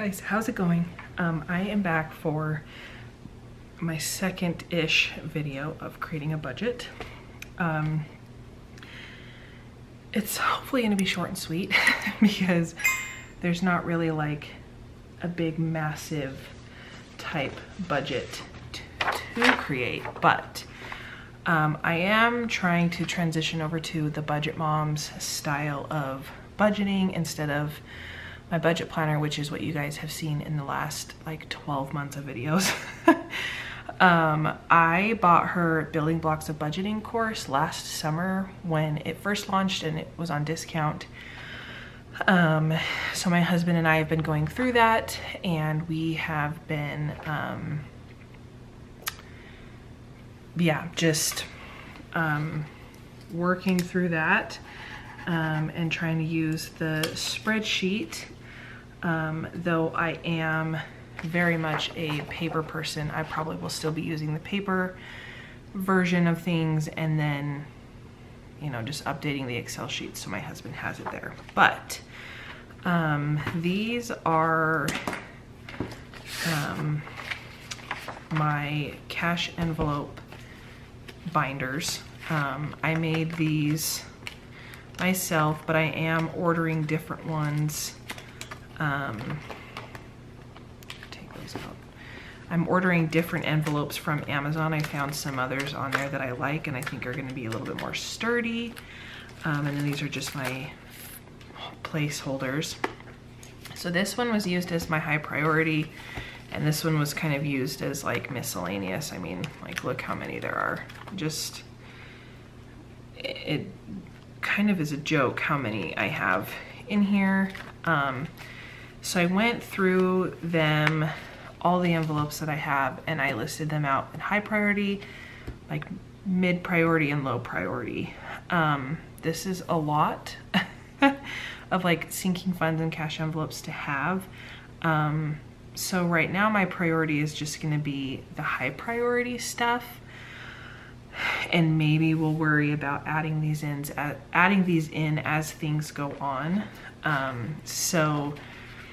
guys, how's it going? I am back for my second-ish video of creating a budget. It's hopefully going to be short and sweet because there's not really like a big massive type budget to create, but I am trying to transition over to the Budget Moms style of budgeting instead of my budget planner, which is what you guys have seen in the last like 12 months of videos. I bought her Building Blocks of Budgeting course last summer when it first launched and it was on discount. So my husband and I have been going through that, and we have been, just working through that and trying to use the spreadsheet. Though I am very much a paper person, I probably will still be using the paper version of things and then, you know, just updating the Excel sheet so my husband has it there. But these are my cash envelope binders. I made these myself, but I am ordering different ones. Take those out. I'm ordering different envelopes from Amazon. I found some others on there that I like and I think are going to be a little bit more sturdy. And then these are just my placeholders. So this one was used as my high priority, and this one was kind of used as like miscellaneous. I mean, like, look how many there are. Just, it kind of is a joke how many I have in here. So I went through them, all the envelopes that I have, and I listed them out in high priority, like mid priority, and low priority. This is a lot of like sinking funds and cash envelopes to have. So right now my priority is just gonna be the high priority stuff, and maybe we'll worry about adding these in as things go on. So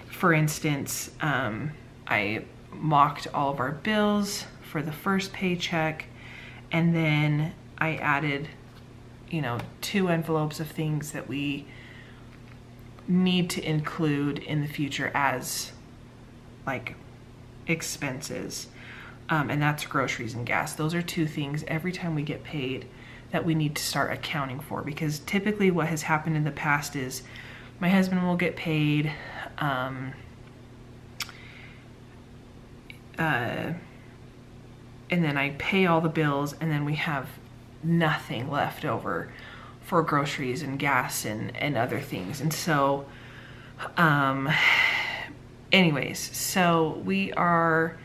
for instance, I mocked all of our bills for the first paycheck, and then I added, you know, 2 envelopes of things that we need to include in the future as like expenses. And that's groceries and gas. Those are 2 things every time we get paid that we need to start accounting for, because typically what has happened in the past is my husband will get paid, and then I pay all the bills, and then we have nothing left over for groceries and gas and other things. And so anyways, so we are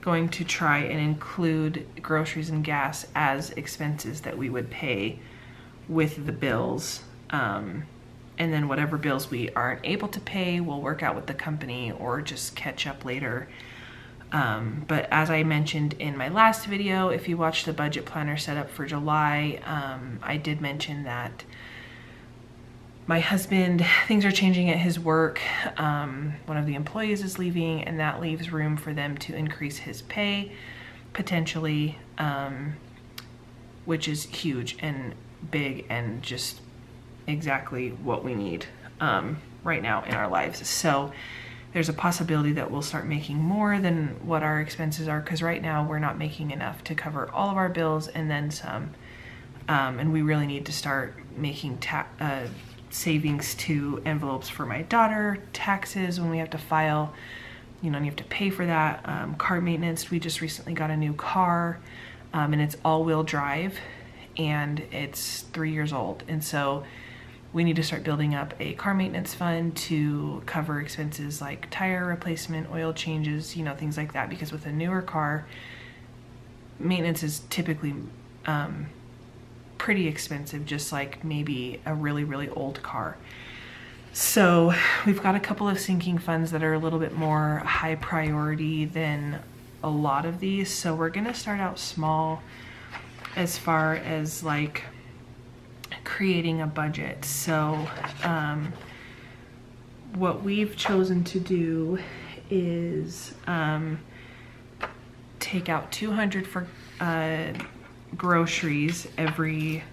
going to try and include groceries and gas as expenses that we would pay with the bills. And then whatever bills we aren't able to pay, we'll work out with the company or just catch up later. But as I mentioned in my last video, if you watched the budget planner setup for July, I did mention that my husband, things are changing at his work. One of the employees is leaving, and that leaves room for them to increase his pay, potentially, which is huge and big and just exactly what we need right now in our lives. So there's a possibility that we'll start making more than what our expenses are, because right now we're not making enough to cover all of our bills and then some. And we really need to start making savings to envelopes for my daughter, taxes when we have to file, you know, and you have to pay for that. Car maintenance, we just recently got a new car, and it's all-wheel drive, and it's 3 years old. And so we need to start building up a car maintenance fund to cover expenses like tire replacement, oil changes, you know, things like that, because with a newer car, maintenance is typically pretty expensive, just like maybe a really, really old car. So we've got a couple of sinking funds that are a little bit more high priority than a lot of these. So we're gonna start out small as far as like creating a budget. So what we've chosen to do is take out $200 for groceries every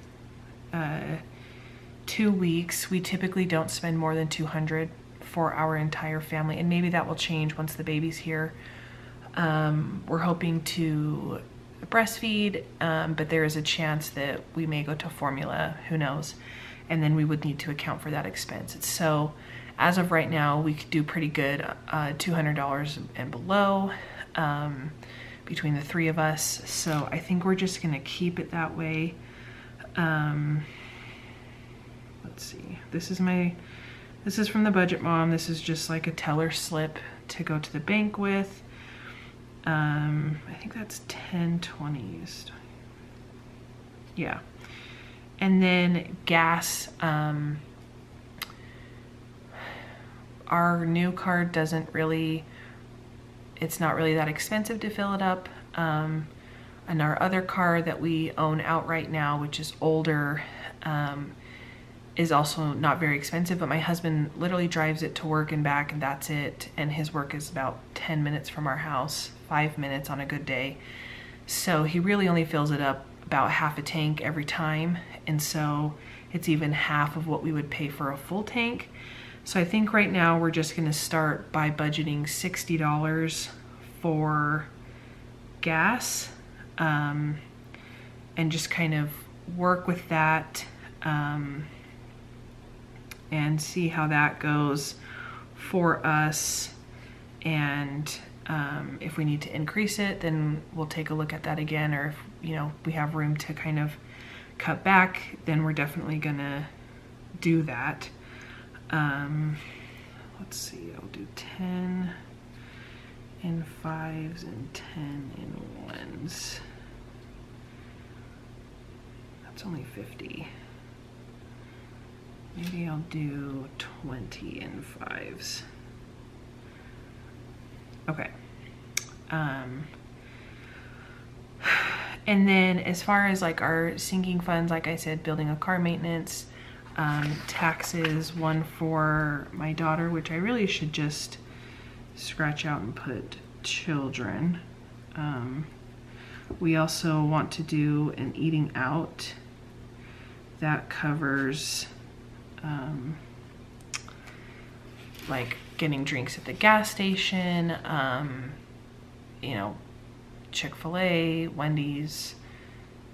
2 weeks. We typically don't spend more than $200 for our entire family, and maybe that will change once the baby's here. We're hoping to breastfeed, but there is a chance that we may go to formula, who knows, and then we would need to account for that expense. So as of right now, we could do pretty good, $200 and below, between the three of us. So I think we're just gonna keep it that way. Let's see, this is from the Budget Mom. This is just like a teller slip to go to the bank with. I think that's 10/20s. Yeah. And then gas, our new card doesn't really, it's not really that expensive to fill it up. And our other car that we own outright now, which is older, is also not very expensive, but my husband literally drives it to work and back, and that's it. And his work is about 10 minutes from our house, 5 minutes on a good day. So he really only fills it up about half a tank every time. And so it's even half of what we would pay for a full tank. So I think right now we're just gonna start by budgeting $60 for gas, and just kind of work with that, and see how that goes for us. And if we need to increase it, then we'll take a look at that again. Or if, you know, we have room to kind of cut back, then we're definitely gonna do that. Let's see, I'll do 10 in 5s and 10 in 1s. That's only 50. Maybe I'll do 20 in 5s. Okay. And then as far as like our sinking funds, like I said, building a car maintenance, taxes, one for my daughter, which I really should just scratch out and put children. We also want to do an eating out. That covers like getting drinks at the gas station, you know, Chick-fil-A, Wendy's,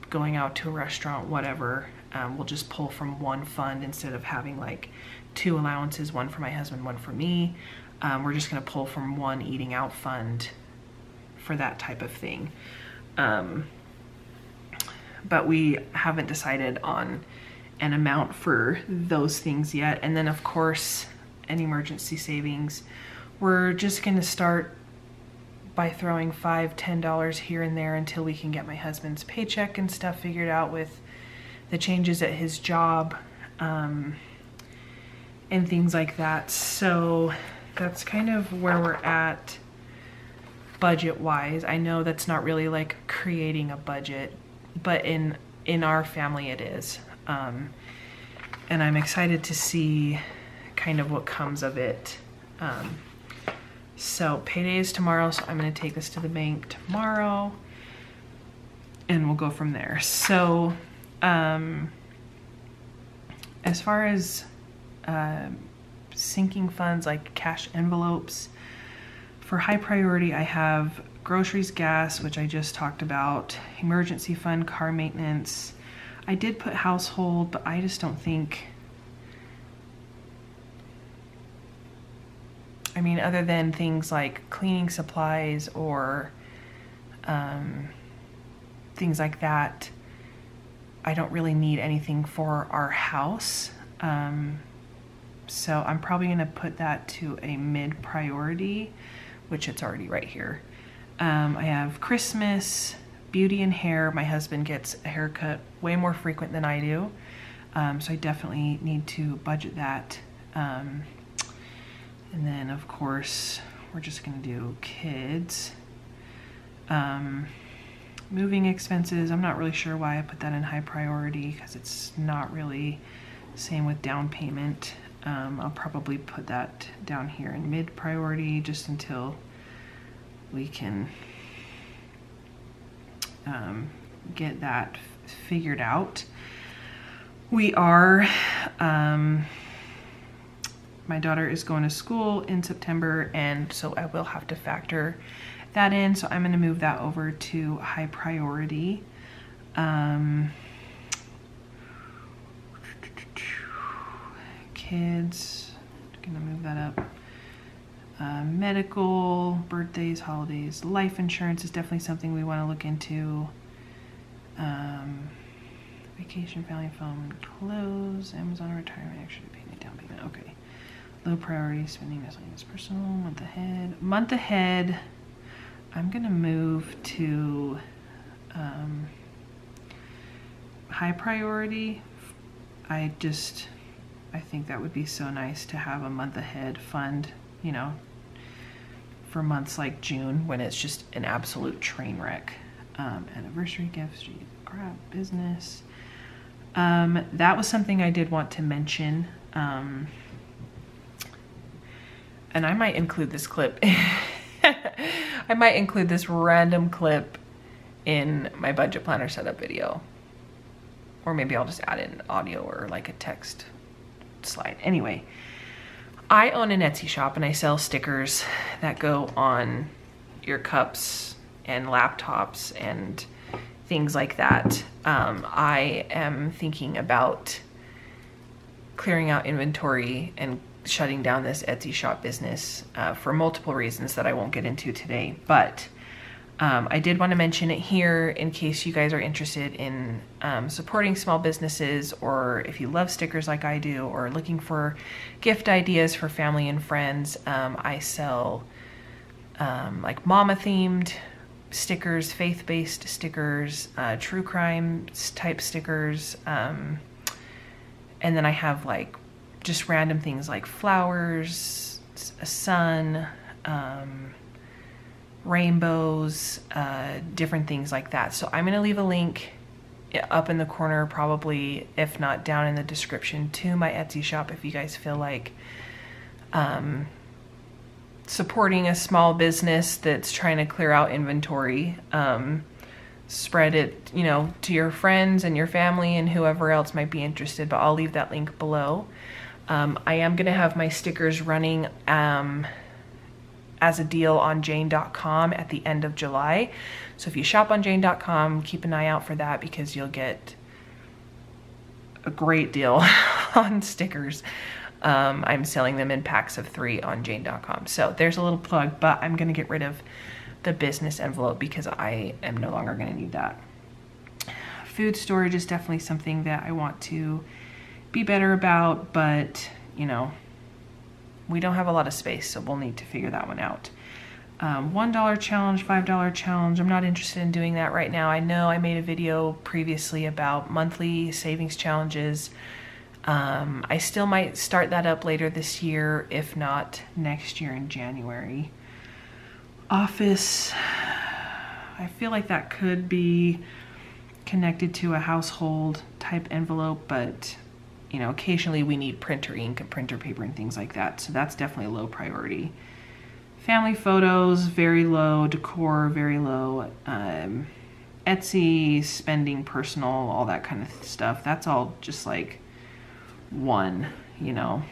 going out to a restaurant, whatever. We'll just pull from one fund instead of having like 2 allowances, one for my husband, one for me. We're just gonna pull from one eating out fund for that type of thing. But we haven't decided on an amount for those things yet. And then of course, an emergency savings. We're just gonna start by throwing $5, $10 here and there until we can get my husband's paycheck and stuff figured out with the changes at his job, and things like that. So that's kind of where we're at budget wise. I know that's not really like creating a budget, but in our family it is. And I'm excited to see kind of what comes of it. So payday is tomorrow, so I'm gonna take this to the bank tomorrow and we'll go from there. So as far as sinking funds, like cash envelopes, for high priority, I have groceries, gas, which I just talked about, emergency fund, car maintenance. I did put household, but I just don't think, I mean, other than things like cleaning supplies or things like that, I don't really need anything for our house. So I'm probably gonna put that to a mid priority, which it's already right here. I have Christmas, beauty and hair. My husband gets a haircut way more frequent than I do. So I definitely need to budget that. And then of course, we're just gonna do kids. Moving expenses, I'm not really sure why I put that in high priority because it's not really, same with down payment. I'll probably put that down here in mid priority just until we can get that figured out. We are, my daughter is going to school in September, and so I will have to factor that in. So I'm gonna move that over to high priority. Kids, gonna move that up. Medical, birthdays, holidays, life insurance is definitely something we want to look into. Vacation, family, phone, clothes, Amazon retirement, actually paying down payment. Okay. Low priority spending, miscellaneous personal, month ahead. Month ahead, I'm gonna move to high priority. I think that would be so nice to have a month ahead fund, you know, for months like June when it's just an absolute train wreck. Anniversary gifts, crap, business. That was something I did want to mention. And I might include this clip. I might include this random clip in my budget planner setup video. Or maybe I'll just add in audio or like a text slide. Anyway, I own an Etsy shop and I sell stickers that go on your cups and laptops and things like that. I am thinking about clearing out inventory and shutting down this Etsy shop business for multiple reasons that I won't get into today, but I did want to mention it here in case you guys are interested in supporting small businesses, or if you love stickers like I do, or looking for gift ideas for family and friends. I sell like mama themed stickers, faith-based stickers, true crime type stickers, and then I have like just random things like flowers, a sun, rainbows, different things like that. So I'm going to leave a link up in the corner, probably, if not down in the description, to my Etsy shop if you guys feel like supporting a small business that's trying to clear out inventory. Spread it, you know, to your friends and your family and whoever else might be interested, but I'll leave that link below. I am going to have my stickers running as a deal on Jane.com at the end of July. So if you shop on Jane.com, keep an eye out for that because you'll get a great deal on stickers. I'm selling them in packs of 3 on Jane.com. So there's a little plug, but I'm gonna get rid of the business envelope because I am no longer gonna need that. Food storage is definitely something that I want to be better about, but you know, we don't have a lot of space, so we'll need to figure that one out. $1 challenge, $5 challenge. I'm not interested in doing that right now. I know I made a video previously about monthly savings challenges. I still might start that up later this year, if not next year in January. Office, I feel like that could be connected to a household type envelope, but you know, occasionally we need printer ink and printer paper and things like that. So that's definitely a low priority. Family photos, very low. Decor, very low. Etsy, spending, personal, all that kind of stuff. That's all just like 1, you know.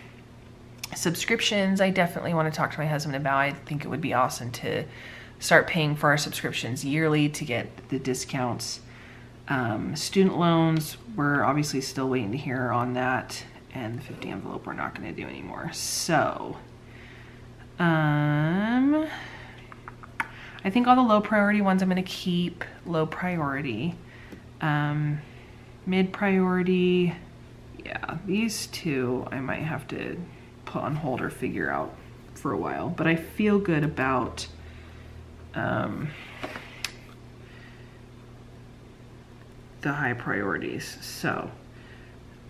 Subscriptions, I definitely want to talk to my husband about. I think it would be awesome to start paying for our subscriptions yearly to get the discounts. Student loans, we're obviously still waiting to hear on that, and the 50 envelope we're not going to do anymore. So I think all the low priority ones I'm going to keep low priority. Mid priority, yeah, these 2 I might have to put on hold or figure out for a while, but I feel good about the high priorities. So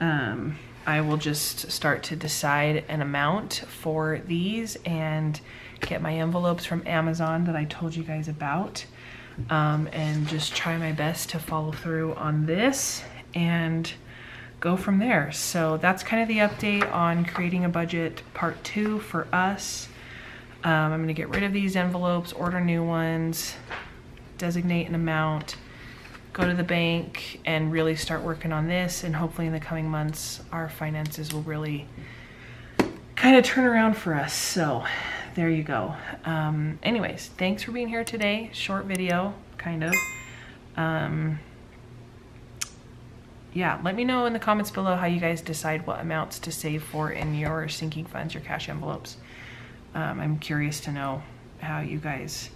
I will just start to decide an amount for these and get my envelopes from Amazon that I told you guys about, and just try my best to follow through on this and go from there. So that's kind of the update on creating a budget part 2 for us. I'm gonna get rid of these envelopes, order new ones, designate an amount, go to the bank and really start working on this, and hopefully in the coming months our finances will really kind of turn around for us. So there you go. Anyways, thanks for being here today. Short video, kind of. Yeah, let me know in the comments below how you guys decide what amounts to save for in your sinking funds, your cash envelopes. I'm curious to know how you guys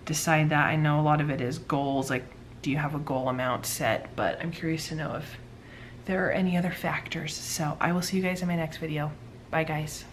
decide that. I know a lot of it is goals, like do you have a goal amount set, but I'm curious to know if there are any other factors. So I will see you guys in my next video. Bye guys.